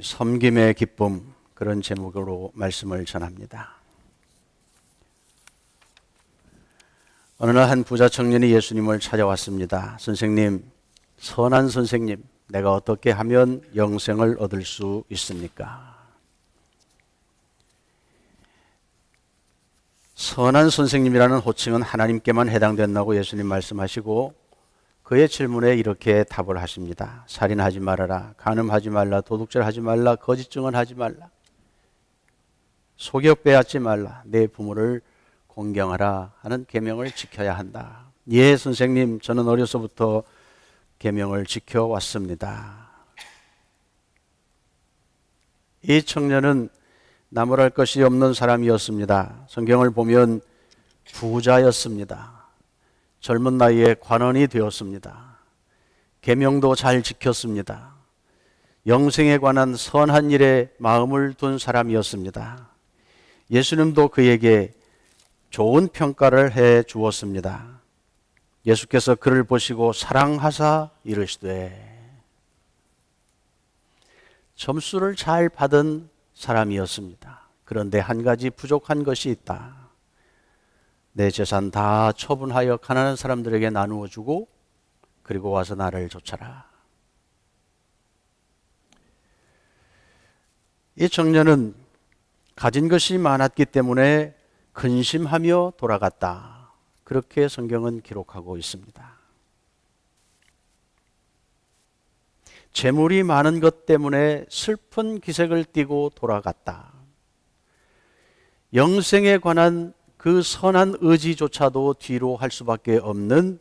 섬김의 기쁨, 그런 제목으로 말씀을 전합니다. 어느 날 한 부자 청년이 예수님을 찾아왔습니다. 선생님, 선한 선생님, 내가 어떻게 하면 영생을 얻을 수 있습니까? 선한 선생님이라는 호칭은 하나님께만 해당된다고 예수님 말씀하시고 그의 질문에 이렇게 답을 하십니다. 살인하지 말아라, 간음하지 말라, 도둑질하지 말라, 거짓 증언하지 말라, 속여 빼앗지 말라, 내 부모를 공경하라 하는 계명을 지켜야 한다. 예, 선생님, 저는 어려서부터 계명을 지켜왔습니다. 이 청년은 나무랄 것이 없는 사람이었습니다. 성경을 보면 부자였습니다. 젊은 나이에 관원이 되었습니다. 계명도 잘 지켰습니다. 영생에 관한 선한 일에 마음을 둔 사람이었습니다. 예수님도 그에게 좋은 평가를 해 주었습니다. 예수께서 그를 보시고 사랑하사 이르시되, 점수를 잘 받은 사람이었습니다. 그런데 한 가지 부족한 것이 있다. 내 재산 다 처분하여 가난한 사람들에게 나누어 주고 그리고 와서 나를 좇아라. 이 청년은 가진 것이 많았기 때문에 근심하며 돌아갔다. 그렇게 성경은 기록하고 있습니다. 재물이 많은 것 때문에 슬픈 기색을 띠고 돌아갔다. 영생에 관한 그 선한 의지조차도 뒤로 할 수밖에 없는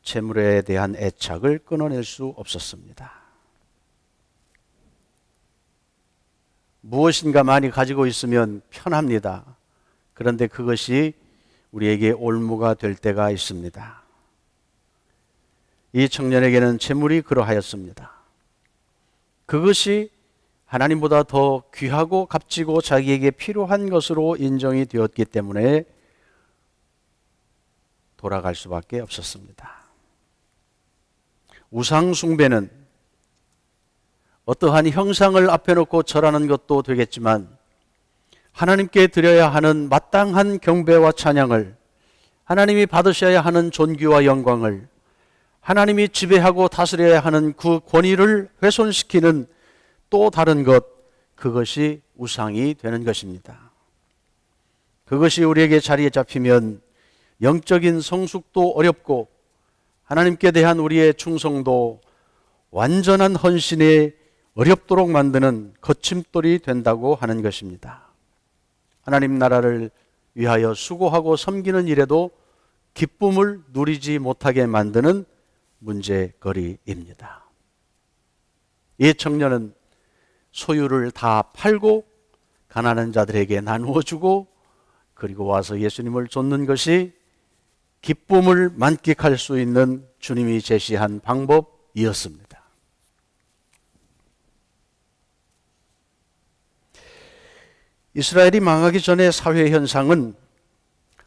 재물에 대한 애착을 끊어낼 수 없었습니다. 무엇인가 많이 가지고 있으면 편합니다. 그런데 그것이 우리에게 올무가 될 때가 있습니다. 이 청년에게는 재물이 그러하였습니다. 그것이 하나님보다 더 귀하고 값지고 자기에게 필요한 것으로 인정이 되었기 때문에 돌아갈 수밖에 없었습니다. 우상 숭배는 어떠한 형상을 앞에 놓고 절하는 것도 되겠지만 하나님께 드려야 하는 마땅한 경배와 찬양을, 하나님이 받으셔야 하는 존귀와 영광을, 하나님이 지배하고 다스려야 하는 그 권위를 훼손시키는 또 다른 것, 그것이 우상이 되는 것입니다. 그것이 우리에게 자리에 잡히면 영적인 성숙도 어렵고 하나님께 대한 우리의 충성도, 완전한 헌신에 어렵도록 만드는 거침돌이 된다고 하는 것입니다. 하나님 나라를 위하여 수고하고 섬기는 일에도 기쁨을 누리지 못하게 만드는 문제거리입니다. 이 청년은 소유를 다 팔고 가난한 자들에게 나누어 주고 그리고 와서 예수님을 좇는 것이 기쁨을 만끽할 수 있는 주님이 제시한 방법이었습니다. 이스라엘이 망하기 전의 사회 현상은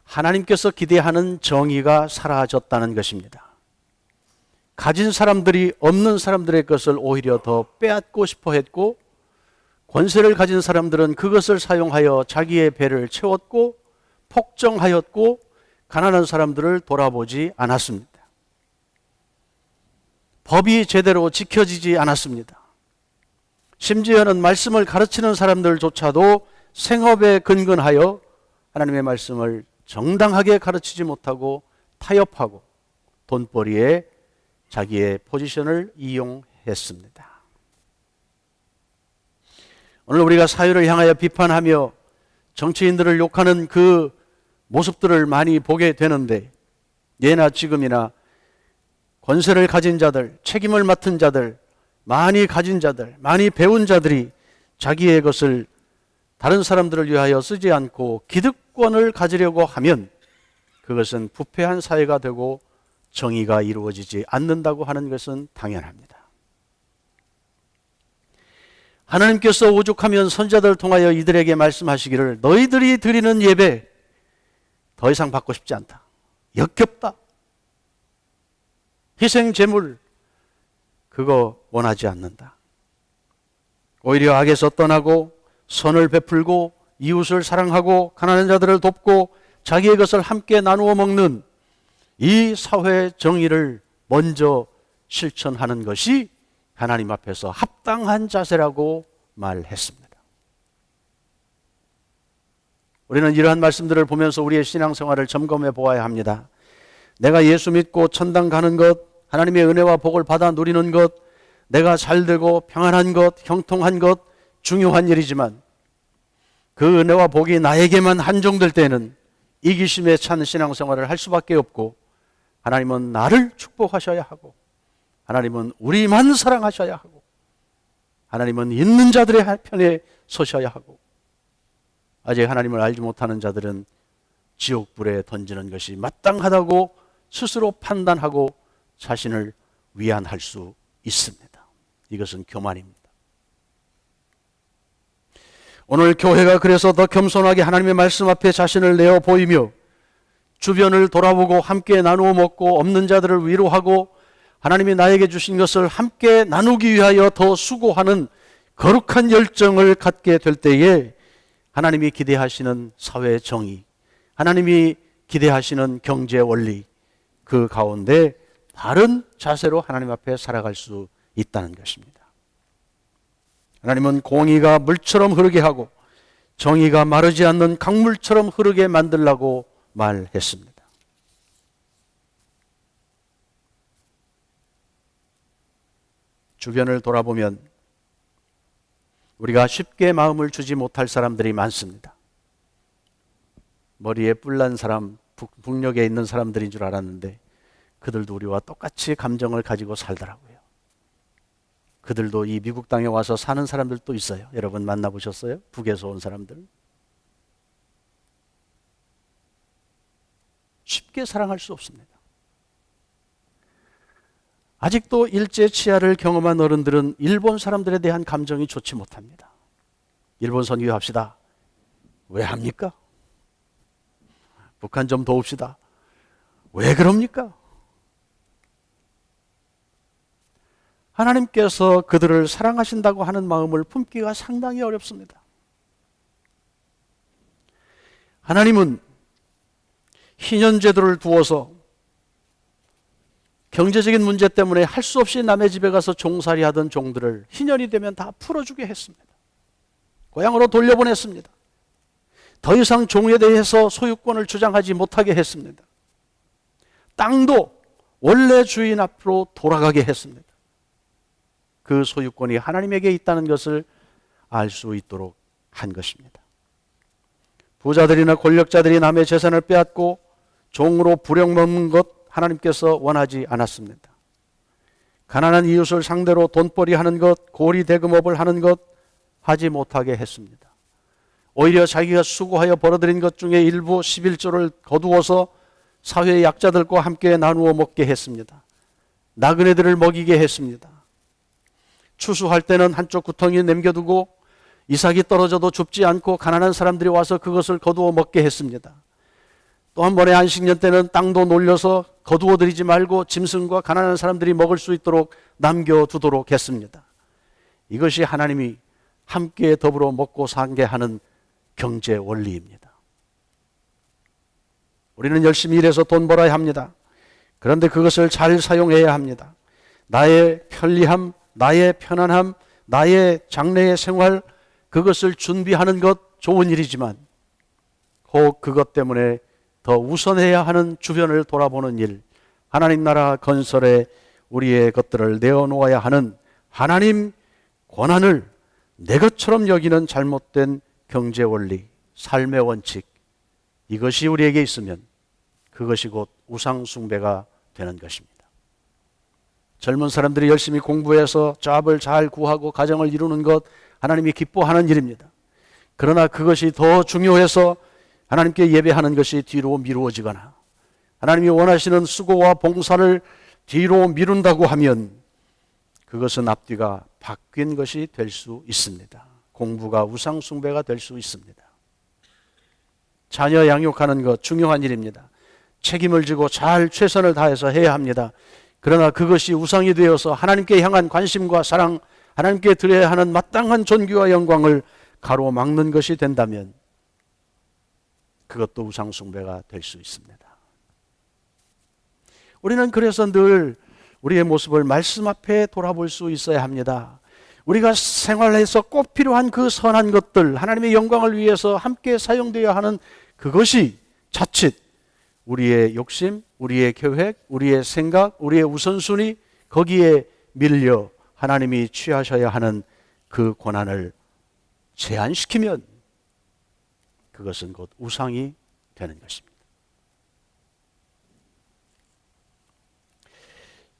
하나님께서 기대하는 정의가 사라졌다는 것입니다. 가진 사람들이 없는 사람들의 것을 오히려 더 빼앗고 싶어 했고, 권세를 가진 사람들은 그것을 사용하여 자기의 배를 채웠고 폭정하였고 가난한 사람들을 돌아보지 않았습니다. 법이 제대로 지켜지지 않았습니다. 심지어는 말씀을 가르치는 사람들조차도 생업에 근근하여 하나님의 말씀을 정당하게 가르치지 못하고 타협하고 돈벌이에 자기의 포지션을 이용했습니다. 오늘 우리가 사회를 향하여 비판하며 정치인들을 욕하는 그 모습들을 많이 보게 되는데, 예나 지금이나 권세를 가진 자들, 책임을 맡은 자들, 많이 가진 자들, 많이 배운 자들이 자기의 것을 다른 사람들을 위하여 쓰지 않고 기득권을 가지려고 하면 그것은 부패한 사회가 되고 정의가 이루어지지 않는다고 하는 것은 당연합니다. 하나님께서 오죽하면 선지자들을 통하여 이들에게 말씀하시기를, 너희들이 드리는 예배 더 이상 받고 싶지 않다, 역겹다, 희생 제물 그거 원하지 않는다, 오히려 악에서 떠나고 선을 베풀고 이웃을 사랑하고 가난한 자들을 돕고 자기의 것을 함께 나누어 먹는 이 사회 정의를 먼저 실천하는 것이 하나님 앞에서 합당한 자세라고 말했습니다. 우리는 이러한 말씀들을 보면서 우리의 신앙생활을 점검해 보아야 합니다. 내가 예수 믿고 천당 가는 것, 하나님의 은혜와 복을 받아 누리는 것, 내가 잘되고 평안한 것, 형통한 것 중요한 일이지만 그 은혜와 복이 나에게만 한정될 때는 이기심에 찬 신앙생활을 할 수밖에 없고, 하나님은 나를 축복하셔야 하고, 하나님은 우리만 사랑하셔야 하고, 하나님은 있는 자들의 편에 서셔야 하고, 아직 하나님을 알지 못하는 자들은 지옥불에 던지는 것이 마땅하다고 스스로 판단하고 자신을 위안할 수 있습니다. 이것은 교만입니다. 오늘 교회가 그래서 더 겸손하게 하나님의 말씀 앞에 자신을 내어 보이며 주변을 돌아보고 함께 나누어 먹고 없는 자들을 위로하고 하나님이 나에게 주신 것을 함께 나누기 위하여 더 수고하는 거룩한 열정을 갖게 될 때에 하나님이 기대하시는 사회 정의, 하나님이 기대하시는 경제 원리, 그 가운데 다른 자세로 하나님 앞에 살아갈 수 있다는 것입니다. 하나님은 공의가 물처럼 흐르게 하고 정의가 마르지 않는 강물처럼 흐르게 만들라고 말했습니다. 주변을 돌아보면 우리가 쉽게 마음을 주지 못할 사람들이 많습니다. 머리에 뿔난 사람, 북녘에 있는 사람들인 줄 알았는데 그들도 우리와 똑같이 감정을 가지고 살더라고요. 그들도 이 미국 땅에 와서 사는 사람들도 있어요. 여러분 만나보셨어요? 북에서 온 사람들. 쉽게 사랑할 수 없습니다. 아직도 일제 치하를 경험한 어른들은 일본 사람들에 대한 감정이 좋지 못합니다. 일본 선교합시다. 왜 합니까? 북한 좀 도웁시다. 왜 그럽니까? 하나님께서 그들을 사랑하신다고 하는 마음을 품기가 상당히 어렵습니다. 하나님은 희년제도를 두어서 경제적인 문제 때문에 할 수 없이 남의 집에 가서 종살이 하던 종들을 희년이 되면 다 풀어주게 했습니다. 고향으로 돌려보냈습니다. 더 이상 종에 대해서 소유권을 주장하지 못하게 했습니다. 땅도 원래 주인 앞으로 돌아가게 했습니다. 그 소유권이 하나님에게 있다는 것을 알 수 있도록 한 것입니다. 부자들이나 권력자들이 남의 재산을 빼앗고 종으로 부려먹는 것 하나님께서 원하지 않았습니다. 가난한 이웃을 상대로 돈벌이 하는 것, 고리 대금업을 하는 것 하지 못하게 했습니다. 오히려 자기가 수고하여 벌어들인 것 중에 일부 11조를 거두어서 사회의 약자들과 함께 나누어 먹게 했습니다. 나그네들을 먹이게 했습니다. 추수할 때는 한쪽 구덩이에 남겨두고 이삭이 떨어져도 줍지 않고 가난한 사람들이 와서 그것을 거두어 먹게 했습니다. 또 한 번의 안식년 때는 땅도 놀려서 거두어 들이지 말고 짐승과 가난한 사람들이 먹을 수 있도록 남겨두도록 했습니다. 이것이 하나님이 함께 더불어 먹고 살게 하는 경제 원리입니다. 우리는 열심히 일해서 돈 벌어야 합니다. 그런데 그것을 잘 사용해야 합니다. 나의 편리함, 나의 편안함, 나의 장래의 생활, 그것을 준비하는 것 좋은 일이지만 혹 그것 때문에 더 우선해야 하는 주변을 돌아보는 일, 하나님 나라 건설에 우리의 것들을 내어놓아야 하는 하나님 권한을 내 것처럼 여기는 잘못된 경제 원리, 삶의 원칙, 이것이 우리에게 있으면 그것이 곧 우상 숭배가 되는 것입니다. 젊은 사람들이 열심히 공부해서 잡을 잘 구하고 가정을 이루는 것 하나님이 기뻐하는 일입니다. 그러나 그것이 더 중요해서 하나님께 예배하는 것이 뒤로 미루어지거나 하나님이 원하시는 수고와 봉사를 뒤로 미룬다고 하면 그것은 앞뒤가 바뀐 것이 될 수 있습니다. 공부가 우상 숭배가 될 수 있습니다. 자녀 양육하는 것 중요한 일입니다. 책임을 지고 잘 최선을 다해서 해야 합니다. 그러나 그것이 우상이 되어서 하나님께 향한 관심과 사랑, 하나님께 드려야 하는 마땅한 존귀와 영광을 가로막는 것이 된다면 그것도 우상 숭배가 될 수 있습니다. 우리는 그래서 늘 우리의 모습을 말씀 앞에 돌아볼 수 있어야 합니다. 우리가 생활해서 꼭 필요한 그 선한 것들, 하나님의 영광을 위해서 함께 사용되어야 하는 그것이 자칫 우리의 욕심, 우리의 계획, 우리의 생각, 우리의 우선순위 거기에 밀려 하나님이 취하셔야 하는 그 권한을 제한시키면 그것은 곧 우상이 되는 것입니다.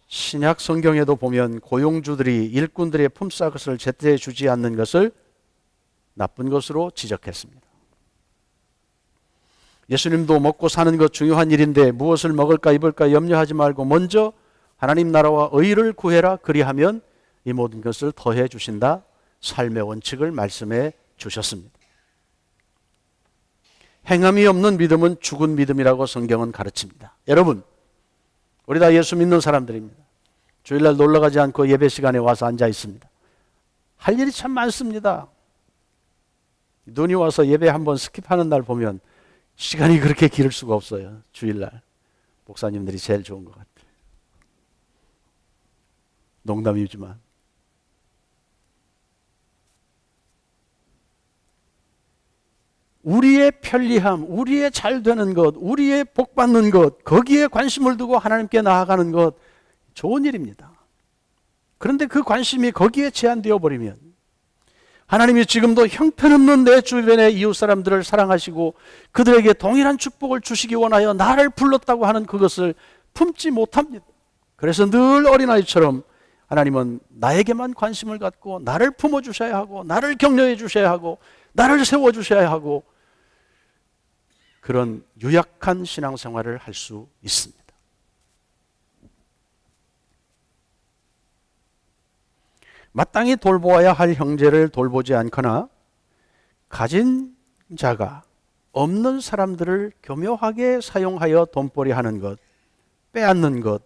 신약 성경에도 보면 고용주들이 일꾼들의 품삯을 제때 주지 않는 것을 나쁜 것으로 지적했습니다. 예수님도 먹고 사는 것 중요한 일인데 무엇을 먹을까 입을까 염려하지 말고 먼저 하나님 나라와 의를 구해라, 그리하면 이 모든 것을 더해 주신다. 삶의 원칙을 말씀해 주셨습니다. 행함이 없는 믿음은 죽은 믿음이라고 성경은 가르칩니다. 여러분, 우리 다 예수 믿는 사람들입니다. 주일날 놀러가지 않고 예배 시간에 와서 앉아 있습니다. 할 일이 참 많습니다. 눈이 와서 예배 한번 스킵하는 날 보면 시간이 그렇게 길 수가 없어요. 주일날 목사님들이 제일 좋은 것 같아요. 농담이지만 우리의 편리함, 우리의 잘 되는 것, 우리의 복 받는 것, 거기에 관심을 두고 하나님께 나아가는 것 좋은 일입니다. 그런데 그 관심이 거기에 제한되어 버리면 하나님이 지금도 형편없는 내 주변의 이웃 사람들을 사랑하시고 그들에게 동일한 축복을 주시기 원하여 나를 불렀다고 하는 그것을 품지 못합니다. 그래서 늘 어린아이처럼 하나님은 나에게만 관심을 갖고 나를 품어주셔야 하고 나를 격려해 주셔야 하고 나를 세워주셔야 하고 그런 유약한 신앙생활을 할 수 있습니다. 마땅히 돌보아야 할 형제를 돌보지 않거나 가진 자가 없는 사람들을 교묘하게 사용하여 돈벌이 하는 것, 빼앗는 것,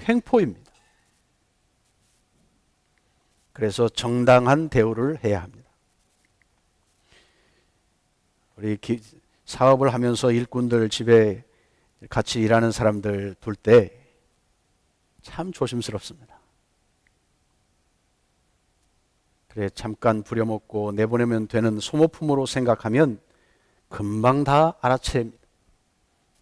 횡포입니다. 그래서 정당한 대우를 해야 합니다. 우리 사업을 하면서 일꾼들 집에 같이 일하는 사람들 둘 때 참 조심스럽습니다. 그래 잠깐 부려먹고 내보내면 되는 소모품으로 생각하면 금방 다 알아채립니다.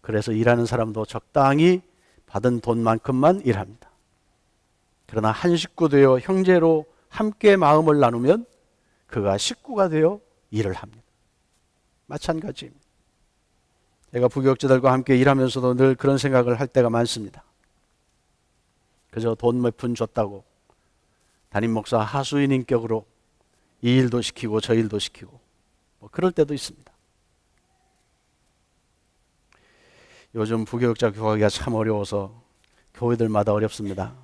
그래서 일하는 사람도 적당히 받은 돈만큼만 일합니다. 그러나 한 식구 되어 형제로 함께 마음을 나누면 그가 식구가 되어 일을 합니다. 마찬가지입니다. 제가 부교육자들과 함께 일하면서도 늘 그런 생각을 할 때가 많습니다. 그저 돈 몇 푼 줬다고 담임 목사 하수인 인격으로 이 일도 시키고 저 일도 시키고 뭐 그럴 때도 있습니다. 요즘 부교육자 교육하기가 참 어려워서 교회들마다 어렵습니다.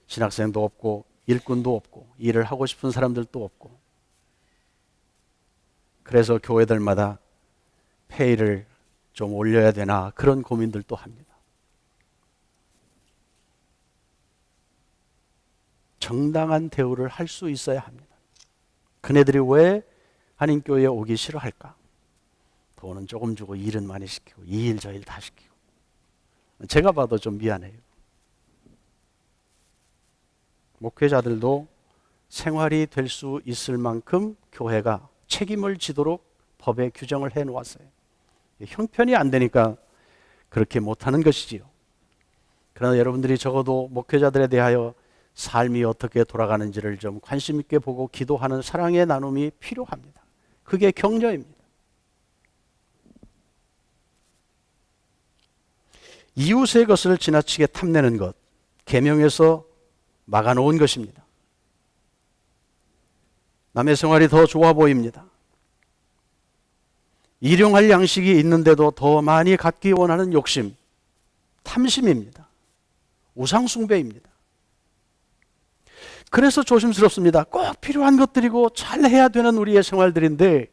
신학생도 없고 일꾼도 없고 일을 하고 싶은 사람들도 없고 그래서 교회들마다 페이를 좀 올려야 되나 그런 고민들도 합니다. 정당한 대우를 할 수 있어야 합니다. 그네들이 왜 한인교회에 오기 싫어할까? 돈은 조금 주고 일은 많이 시키고 이 일 저 일 다 시키고 제가 봐도 좀 미안해요. 목회자들도 생활이 될 수 있을 만큼 교회가 책임을 지도록 법에 규정을 해놓았어요. 형편이 안 되니까 그렇게 못하는 것이지요. 그러나 여러분들이 적어도 목회자들에 대하여 삶이 어떻게 돌아가는지를 좀 관심 있게 보고 기도하는 사랑의 나눔이 필요합니다. 그게 격려입니다. 이웃의 것을 지나치게 탐내는 것, 계명에서 막아놓은 것입니다. 남의 생활이 더 좋아 보입니다. 일용할 양식이 있는데도 더 많이 갖기 원하는 욕심, 탐심입니다. 우상숭배입니다. 그래서 조심스럽습니다. 꼭 필요한 것들이고 잘해야 되는 우리의 생활들인데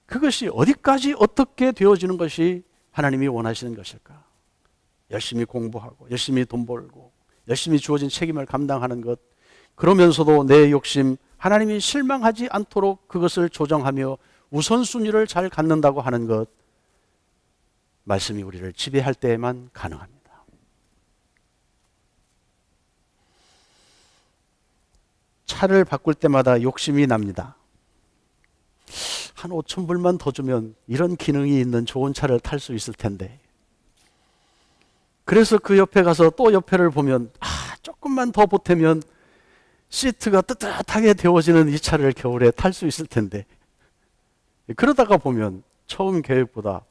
그것이 어디까지 어떻게 되어지는 것이 하나님이 원하시는 것일까? 열심히 공부하고 열심히 돈 벌고 열심히 주어진 책임을 감당하는 것, 그러면서도 내 욕심, 하나님이 실망하지 않도록 그것을 조정하며 우선순위를 잘 갖는다고 하는 것, 말씀이 우리를 지배할 때에만 가능합니다. 차를 바꿀 때마다 욕심이 납니다. 한 5천 불만 더 주면 이런 기능이 있는 좋은 차를 탈 수 있을 텐데. 그래서 그 옆에 가서 또 옆에를 보면 조금만 더 보태면 시트가 뜨뜻하게 데워지는 이 차를 겨울에 탈 수 있을 텐데. 그러다가 보면 처음 계획보다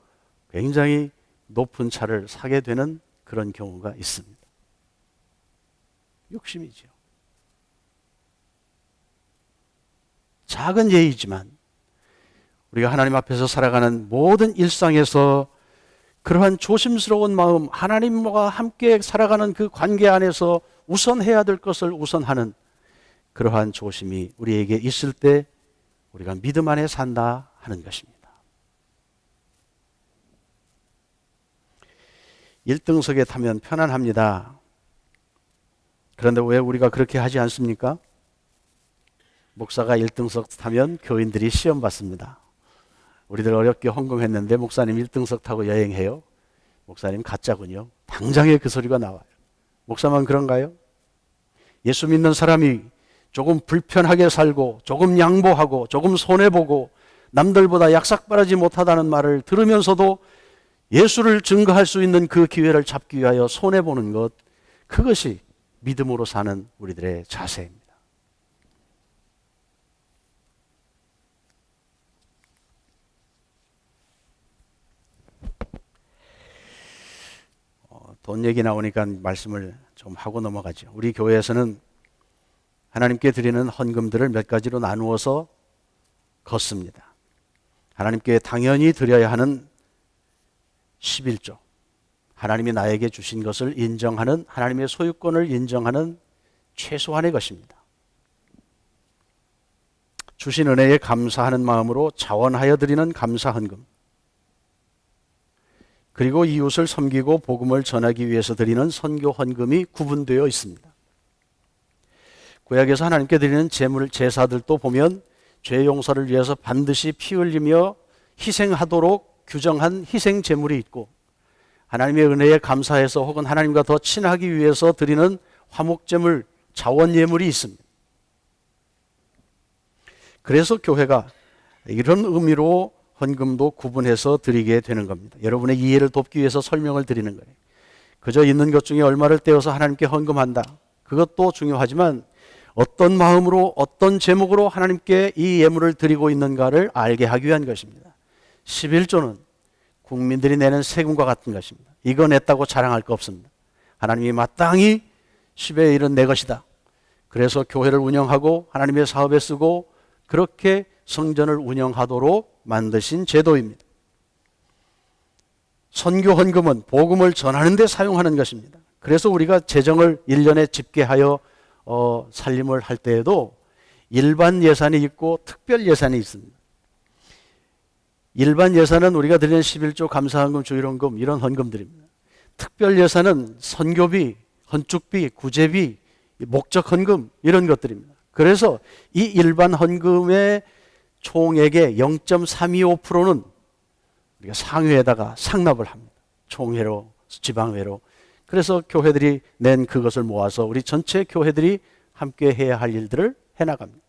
굉장히 높은 차를 사게 되는 그런 경우가 있습니다. 욕심이죠. 작은 예의지만 우리가 하나님 앞에서 살아가는 모든 일상에서 그러한 조심스러운 마음, 하나님과 함께 살아가는 그 관계 안에서 우선해야 될 것을 우선하는 그러한 조심이 우리에게 있을 때 우리가 믿음 안에 산다 하는 것입니다. 1등석에 타면 편안합니다. 그런데 왜 우리가 그렇게 하지 않습니까? 목사가 1등석 타면 교인들이 시험 받습니다. 우리들 어렵게 헌금했는데 목사님 1등석 타고 여행해요. 목사님 가짜군요. 당장에 그 소리가 나와요. 목사만 그런가요? 예수 믿는 사람이 조금 불편하게 살고 조금 양보하고 조금 손해보고 남들보다 약삭바라지 못하다는 말을 들으면서도 예수를 증거할 수 있는 그 기회를 잡기 위하여 손해보는 것, 그것이 믿음으로 사는 우리들의 자세입니다. 돈 얘기 나오니까 말씀을 좀 하고 넘어가죠. 우리 교회에서는 하나님께 드리는 헌금들을 몇 가지로 나누어서 걷습니다. 하나님께 당연히 드려야 하는 11조, 하나님이 나에게 주신 것을 인정하는, 하나님의 소유권을 인정하는 최소한의 것입니다. 주신 은혜에 감사하는 마음으로 자원하여 드리는 감사 헌금, 그리고 이웃을 섬기고 복음을 전하기 위해서 드리는 선교 헌금이 구분되어 있습니다. 구약에서 하나님께 드리는 제사들도 보면 죄 용서를 위해서 반드시 피 흘리며 희생하도록 규정한 희생 제물이 있고, 하나님의 은혜에 감사해서 혹은 하나님과 더 친하기 위해서 드리는 화목제물, 자원 예물이 있습니다. 그래서 교회가 이런 의미로 헌금도 구분해서 드리게 되는 겁니다. 여러분의 이해를 돕기 위해서 설명을 드리는 거예요. 그저 있는 것 중에 얼마를 떼어서 하나님께 헌금한다, 그것도 중요하지만 어떤 마음으로 어떤 제목으로 하나님께 이 예물을 드리고 있는가를 알게 하기 위한 것입니다. 11조는 국민들이 내는 세금과 같은 것입니다. 이거 냈다고 자랑할 거 없습니다. 하나님이 마땅히 10의 1은 내 것이다. 그래서 교회를 운영하고 하나님의 사업에 쓰고 그렇게 성전을 운영하도록 만드신 제도입니다. 선교 헌금은 복음을 전하는 데 사용하는 것입니다. 그래서 우리가 재정을 1년에 집계하여 살림을 할 때에도 일반 예산이 있고 특별 예산이 있습니다. 일반 예산은 우리가 드리는 11조 감사헌금, 주일헌금 이런 헌금들입니다. 특별 예산은 선교비, 헌축비, 구제비, 목적 헌금 이런 것들입니다. 그래서 이 일반 헌금의 총액의 0.325%는 우리가 상회에다가 상납을 합니다. 총회로, 지방회로. 그래서 교회들이 낸 그것을 모아서 우리 전체 교회들이 함께 해야 할 일들을 해나갑니다.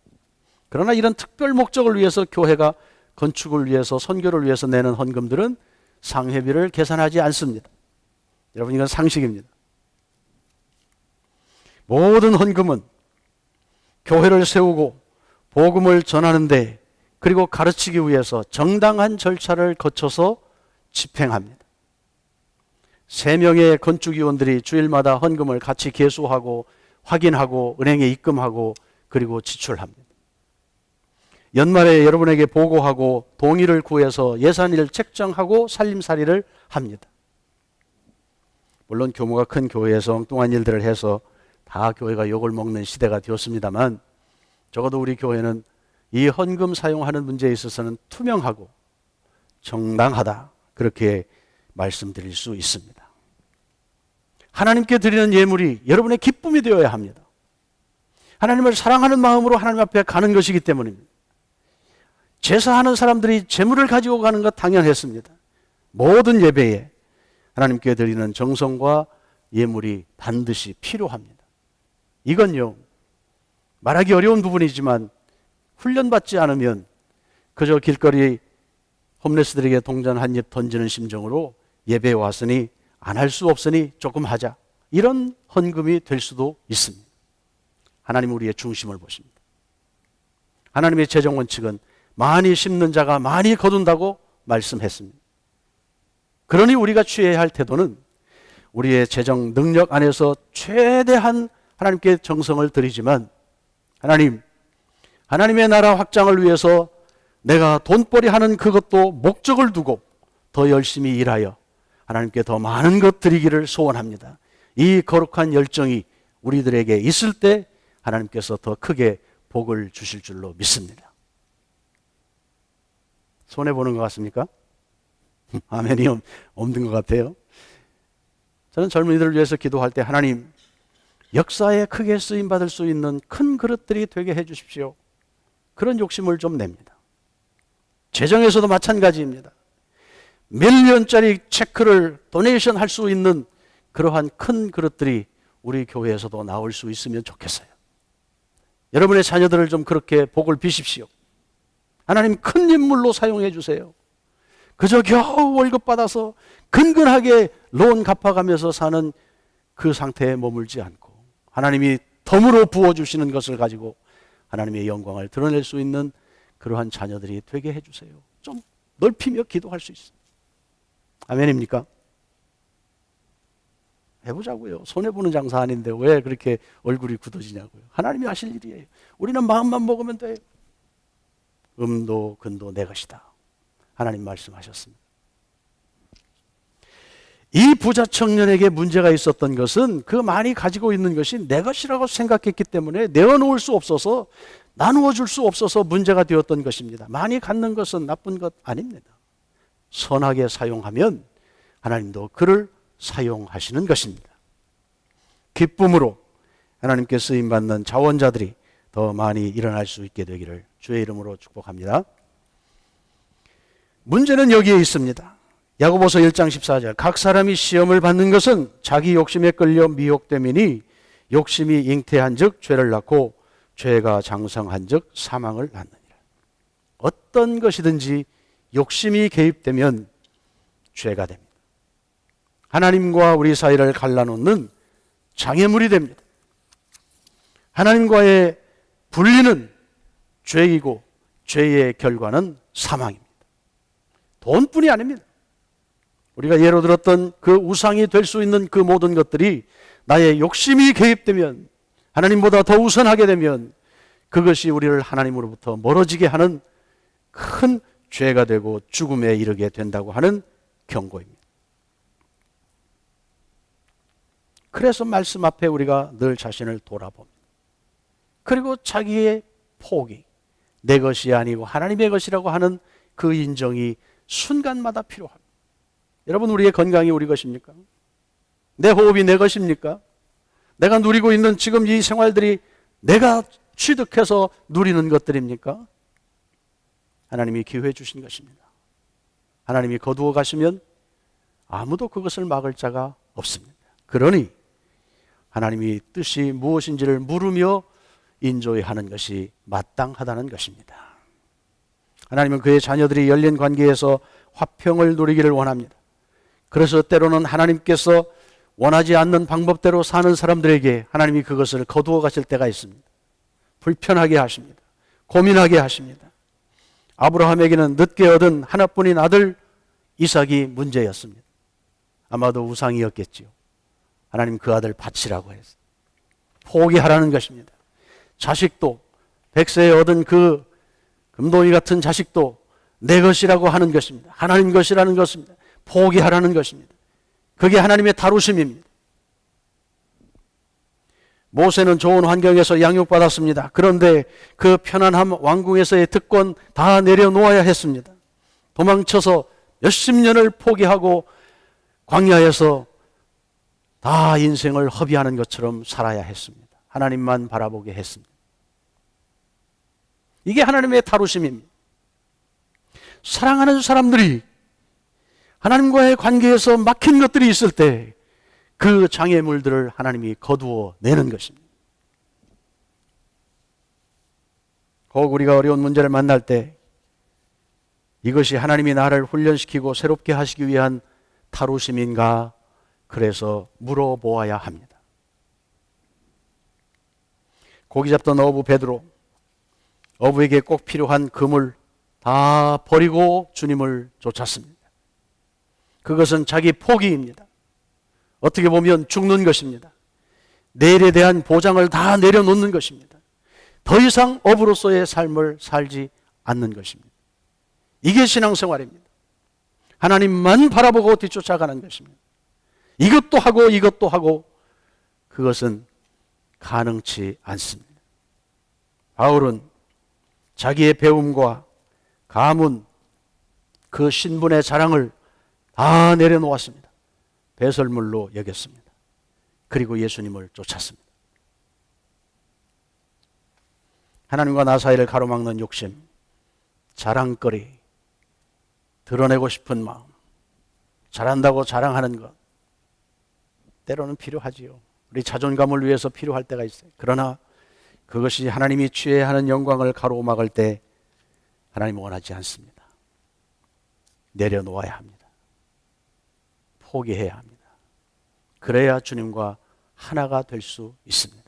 그러나 이런 특별 목적을 위해서 교회가 건축을 위해서, 선교를 위해서 내는 헌금들은 상회비를 계산하지 않습니다. 여러분, 이건 상식입니다. 모든 헌금은 교회를 세우고 복음을 전하는데, 그리고 가르치기 위해서 정당한 절차를 거쳐서 집행합니다. 3명의 건축위원들이 주일마다 헌금을 같이 계수하고 확인하고 은행에 입금하고 그리고 지출합니다. 연말에 여러분에게 보고하고 동의를 구해서 예산을 책정하고 살림살이를 합니다. 물론 규모가 큰 교회에서 엉뚱한 일들을 해서 다 교회가 욕을 먹는 시대가 되었습니다만, 적어도 우리 교회는 이 헌금 사용하는 문제에 있어서는 투명하고 정당하다, 그렇게 말씀드릴 수 있습니다. 하나님께 드리는 예물이 여러분의 기쁨이 되어야 합니다. 하나님을 사랑하는 마음으로 하나님 앞에 가는 것이기 때문입니다. 제사하는 사람들이 재물을 가지고 가는 것 당연했습니다. 모든 예배에 하나님께 드리는 정성과 예물이 반드시 필요합니다. 이건요, 말하기 어려운 부분이지만 훈련받지 않으면 그저 길거리 홈레스들에게 동전 한 입 던지는 심정으로 예배에 왔으니 안 할 수 없으니 조금 하자, 이런 헌금이 될 수도 있습니다. 하나님은 우리의 중심을 보십니다. 하나님의 재정 원칙은 많이 심는 자가 많이 거둔다고 말씀했습니다. 그러니 우리가 취해야 할 태도는 우리의 재정 능력 안에서 최대한 하나님께 정성을 드리지만, 하나님의 나라 확장을 위해서 내가 돈벌이 하는 그것도 목적을 두고 더 열심히 일하여 하나님께 더 많은 것 드리기를 소원합니다. 이 거룩한 열정이 우리들에게 있을 때 하나님께서 더 크게 복을 주실 줄로 믿습니다. 손해보는 것 같습니까? 아멘이 없는 것 같아요. 저는 젊은이들을 위해서 기도할 때, 하나님, 역사에 크게 쓰임받을 수 있는 큰 그릇들이 되게 해 주십시오, 그런 욕심을 좀 냅니다. 재정에서도 마찬가지입니다. 밀리언짜리 체크를 도네이션 할 수 있는 그러한 큰 그릇들이 우리 교회에서도 나올 수 있으면 좋겠어요. 여러분의 자녀들을 좀 그렇게 복을 비십시오. 하나님, 큰 인물로 사용해 주세요. 그저 겨우 월급 받아서 근근하게 론 갚아가면서 사는 그 상태에 머물지 않고 하나님이 덤으로 부어주시는 것을 가지고 하나님의 영광을 드러낼 수 있는 그러한 자녀들이 되게 해주세요. 좀 넓히며 기도할 수 있어요. 아멘입니까? 해보자고요. 손해보는 장사 아닌데 왜 그렇게 얼굴이 굳어지냐고요. 하나님이 하실 일이에요. 우리는 마음만 먹으면 돼요. 음도 근도 내 것이다, 하나님 말씀하셨습니다. 이 부자 청년에게 문제가 있었던 것은 그 많이 가지고 있는 것이 내 것이라고 생각했기 때문에 내어놓을 수 없어서, 나누어 줄 수 없어서 문제가 되었던 것입니다. 많이 갖는 것은 나쁜 것 아닙니다. 선하게 사용하면 하나님도 그를 사용하시는 것입니다. 기쁨으로 하나님께 쓰임받는 자원자들이 더 많이 일어날 수 있게 되기를 주의 이름으로 축복합니다. 문제는 여기에 있습니다. 야고보서 1장 14절, 각 사람이 시험을 받는 것은 자기 욕심에 끌려 미혹됨이니 욕심이 잉태한 즉 죄를 낳고 죄가 장성한 즉 사망을 낳느니라. 어떤 것이든지 욕심이 개입되면 죄가 됩니다. 하나님과 우리 사이를 갈라놓는 장애물이 됩니다. 하나님과의 분리는 죄이고 죄의 결과는 사망입니다. 돈뿐이 아닙니다. 우리가 예로 들었던 그 우상이 될 수 있는 그 모든 것들이 나의 욕심이 개입되면, 하나님보다 더 우선하게 되면 그것이 우리를 하나님으로부터 멀어지게 하는 큰 죄가 되고 죽음에 이르게 된다고 하는 경고입니다. 그래서 말씀 앞에 우리가 늘 자신을 돌아봅니다. 그리고 자기의 포기, 내 것이 아니고 하나님의 것이라고 하는 그 인정이 순간마다 필요합니다. 여러분, 우리의 건강이 우리 것입니까? 내 호흡이 내 것입니까? 내가 누리고 있는 지금 이 생활들이 내가 취득해서 누리는 것들입니까? 하나님이 기회해 주신 것입니다. 하나님이 거두어 가시면 아무도 그것을 막을 자가 없습니다. 그러니 하나님이 뜻이 무엇인지를 물으며 인조히 하는 것이 마땅하다는 것입니다. 하나님은 그의 자녀들이 열린 관계에서 화평을 누리기를 원합니다. 그래서 때로는 하나님께서 원하지 않는 방법대로 사는 사람들에게 하나님이 그것을 거두어 가실 때가 있습니다. 불편하게 하십니다. 고민하게 하십니다. 아브라함에게는 늦게 얻은 하나뿐인 아들 이삭이 문제였습니다. 아마도 우상이었겠지요. 하나님 그 아들 바치라고 했어요. 포기하라는 것입니다. 자식도, 백세에 얻은 그 금동이 같은 자식도 내 것이라고 하는 것입니다. 하나님 것이라는 것입니다. 포기하라는 것입니다. 그게 하나님의 다루심입니다. 모세는 좋은 환경에서 양육받았습니다. 그런데 그 편안함 왕궁에서의 특권 다 내려놓아야 했습니다. 도망쳐서 몇십 년을 포기하고 광야에서 다 인생을 허비하는 것처럼 살아야 했습니다. 하나님만 바라보게 했습니다. 이게 하나님의 다루심입니다. 사랑하는 사람들이 하나님과의 관계에서 막힌 것들이 있을 때 그 장애물들을 하나님이 거두어 내는 것입니다. 혹 우리가 어려운 문제를 만날 때 이것이 하나님이 나를 훈련시키고 새롭게 하시기 위한 다루심인가? 그래서 물어보아야 합니다. 고기 잡던 어부 베드로, 어부에게 꼭 필요한 금을 다 버리고 주님을 쫓았습니다. 그것은 자기 포기입니다. 어떻게 보면 죽는 것입니다. 내일에 대한 보장을 다 내려놓는 것입니다. 더 이상 어부로서의 삶을 살지 않는 것입니다. 이게 신앙생활입니다. 하나님만 바라보고 뒤쫓아가는 것입니다. 이것도 하고 이것도 하고 그것은 가능치 않습니다. 바울은 자기의 배움과 가문, 그 신분의 자랑을 다 내려놓았습니다. 배설물로 여겼습니다. 그리고 예수님을 쫓았습니다. 하나님과 나 사이를 가로막는 욕심, 자랑거리, 드러내고 싶은 마음, 잘한다고 자랑하는 것, 때로는 필요하지요. 우리 자존감을 위해서 필요할 때가 있어요. 그러나 그것이 하나님이 취해야 하는 영광을 가로막을 때 하나님은 원하지 않습니다. 내려놓아야 합니다. 포기해야 합니다. 그래야 주님과 하나가 될 수 있습니다.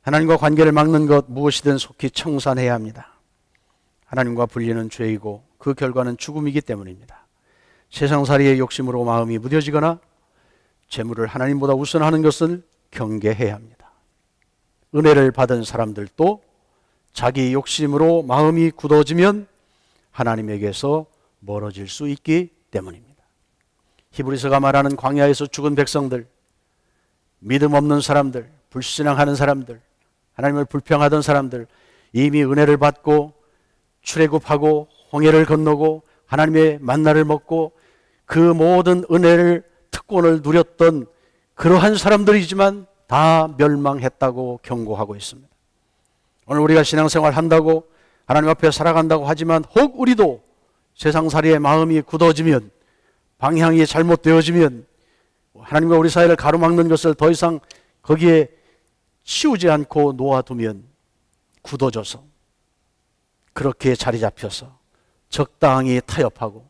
하나님과 관계를 막는 것 무엇이든 속히 청산해야 합니다. 하나님과 분리는 죄이고 그 결과는 죽음이기 때문입니다. 세상살이의 욕심으로 마음이 무뎌지거나 재물을 하나님보다 우선하는 것을 경계해야 합니다. 은혜를 받은 사람들도 자기 욕심으로 마음이 굳어지면 하나님에게서 멀어질 수 있기 때문입니다. 히브리서가 말하는 광야에서 죽은 백성들, 믿음 없는 사람들, 불신앙하는 사람들, 하나님을 불평하던 사람들, 이미 은혜를 받고 출애굽하고 홍해를 건너고 하나님의 만나를 먹고 그 모든 은혜를 특권을 누렸던 그러한 사람들이지만 다 멸망했다고 경고하고 있습니다. 오늘 우리가 신앙생활 한다고 하나님 앞에 살아간다고 하지만 혹 우리도 세상살이의 마음이 굳어지면, 방향이 잘못되어지면, 하나님과 우리 사이를 가로막는 것을 더 이상 거기에 치우지 않고 놓아두면 굳어져서 그렇게 자리 잡혀서 적당히 타협하고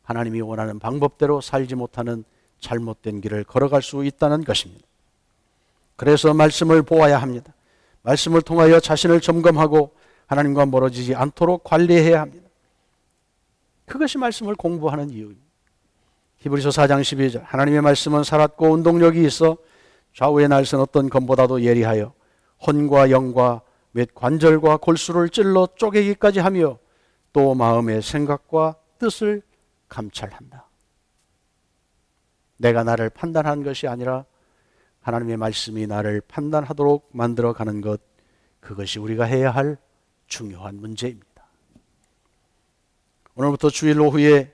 하나님이 원하는 방법대로 살지 못하는 잘못된 길을 걸어갈 수 있다는 것입니다. 그래서 말씀을 보아야 합니다. 말씀을 통하여 자신을 점검하고 하나님과 멀어지지 않도록 관리해야 합니다. 그것이 말씀을 공부하는 이유입니다. 히브리서 4장 12절, 하나님의 말씀은 살았고 운동력이 있어 좌우의 날선 어떤 검보다도 예리하여 혼과 영과 몇 관절과 골수를 찔러 쪼개기까지 하며 또 마음의 생각과 뜻을 감찰한다. 내가 나를 판단한 것이 아니라 하나님의 말씀이 나를 판단하도록 만들어가는 것, 그것이 우리가 해야 할 중요한 문제입니다. 오늘부터 주일 오후에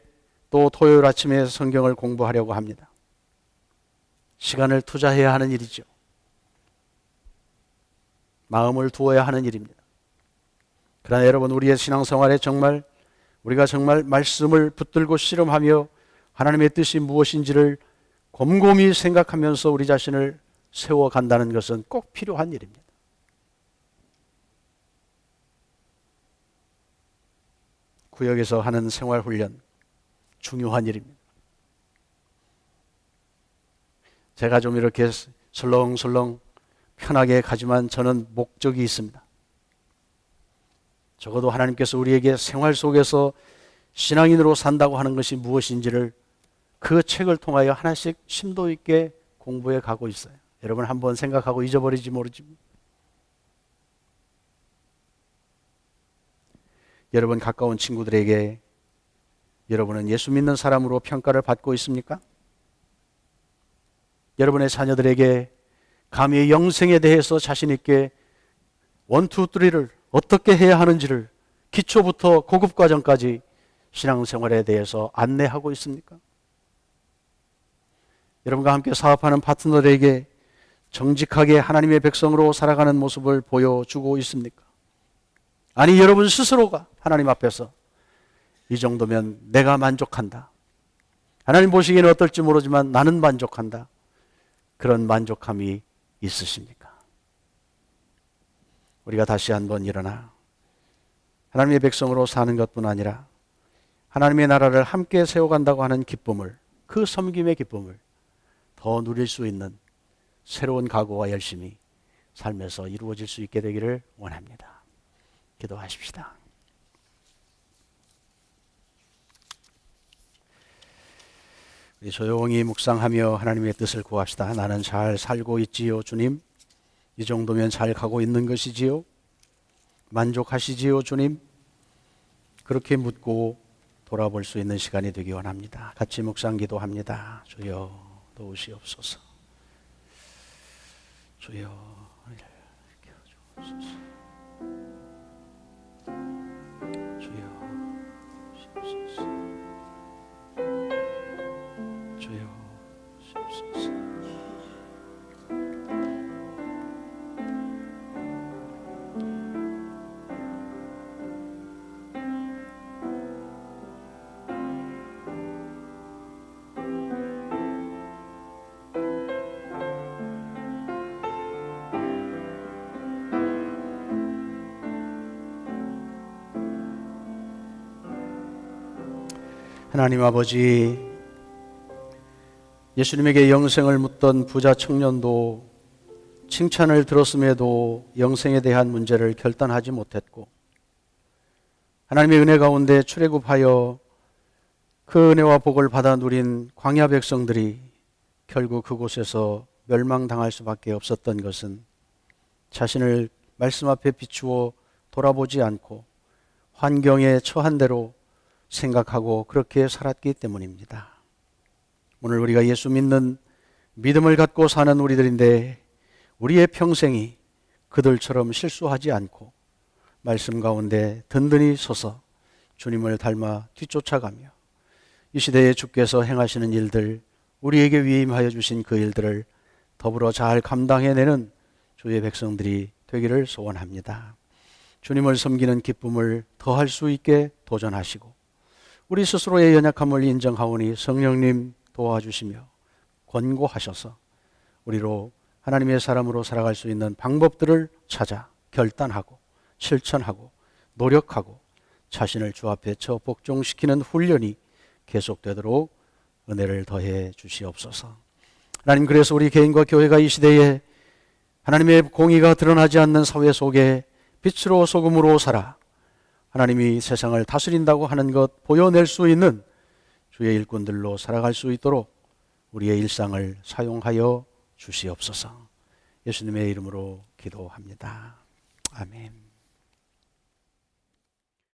또 토요일 아침에 성경을 공부하려고 합니다. 시간을 투자해야 하는 일이죠. 마음을 두어야 하는 일입니다. 그러나 여러분, 우리의 신앙생활에 우리가 정말 말씀을 붙들고 씨름하며 하나님의 뜻이 무엇인지를 곰곰이 생각하면서 우리 자신을 세워간다는 것은 꼭 필요한 일입니다. 구역에서 하는 생활훈련, 중요한 일입니다. 제가 좀 이렇게 설렁설렁 편하게 가지만 저는 목적이 있습니다. 적어도 하나님께서 우리에게 생활 속에서 신앙인으로 산다고 하는 것이 무엇인지를 그 책을 통하여 하나씩 심도 있게 공부해 가고 있어요. 여러분 한번 생각하고 잊어버리지 모르지만, 여러분 가까운 친구들에게 여러분은 예수 믿는 사람으로 평가를 받고 있습니까? 여러분의 자녀들에게 감히 영생에 대해서 자신 있게 1, 2, 3를 어떻게 해야 하는지를 기초부터 고급 과정까지 신앙생활에 대해서 안내하고 있습니까? 여러분과 함께 사업하는 파트너들에게 정직하게 하나님의 백성으로 살아가는 모습을 보여주고 있습니까? 아니, 여러분 스스로가 하나님 앞에서 이 정도면 내가 만족한다, 하나님 보시기에는 어떨지 모르지만 나는 만족한다, 그런 만족함이 있으십니까? 우리가 다시 한번 일어나 하나님의 백성으로 사는 것뿐 아니라 하나님의 나라를 함께 세워간다고 하는 기쁨을, 그 섬김의 기쁨을 더 누릴 수 있는 새로운 각오와 열심이 삶에서 이루어질 수 있게 되기를 원합니다. 기도하십시다. 우리 조용히 묵상하며 하나님의 뜻을 구합시다. 나는 잘 살고 있지요, 주님? 이 정도면 잘 가고 있는 것이지요? 만족하시지요, 주님? 그렇게 묻고 돌아볼 수 있는 시간이 되기 원합니다. 같이 묵상 기도합니다. 주여 도우시옵소서. 주여 켜주옵소서. 주여 시옵소서. 주여 시옵소서. 하나님 아버지, 예수님에게 영생을 묻던 부자 청년도 칭찬을 들었음에도 영생에 대한 문제를 결단하지 못했고, 하나님의 은혜 가운데 출애굽하여 그 은혜와 복을 받아 누린 광야 백성들이 결국 그곳에서 멸망당할 수밖에 없었던 것은 자신을 말씀 앞에 비추어 돌아보지 않고 환경에 처한 대로 생각하고 그렇게 살았기 때문입니다. 오늘 우리가 예수 믿는 믿음을 갖고 사는 우리들인데 우리의 평생이 그들처럼 실수하지 않고 말씀 가운데 든든히 서서 주님을 닮아 뒤쫓아가며 이 시대에 주께서 행하시는 일들, 우리에게 위임하여 주신 그 일들을 더불어 잘 감당해내는 주의 백성들이 되기를 소원합니다. 주님을 섬기는 기쁨을 더할 수 있게 도전하시고 우리 스스로의 연약함을 인정하오니 성령님 도와주시며 권고하셔서 우리로 하나님의 사람으로 살아갈 수 있는 방법들을 찾아 결단하고 실천하고 노력하고 자신을 주 앞에 처 복종시키는 훈련이 계속되도록 은혜를 더해 주시옵소서. 하나님, 그래서 우리 개인과 교회가 이 시대에 하나님의 공의가 드러나지 않는 사회 속에 빛으로 소금으로 살아 하나님이 세상을 다스린다고 하는 것 보여낼 수 있는 주의 일꾼들로 살아갈 수 있도록 우리의 일상을 사용하여 주시옵소서. 예수님의 이름으로 기도합니다. 아멘.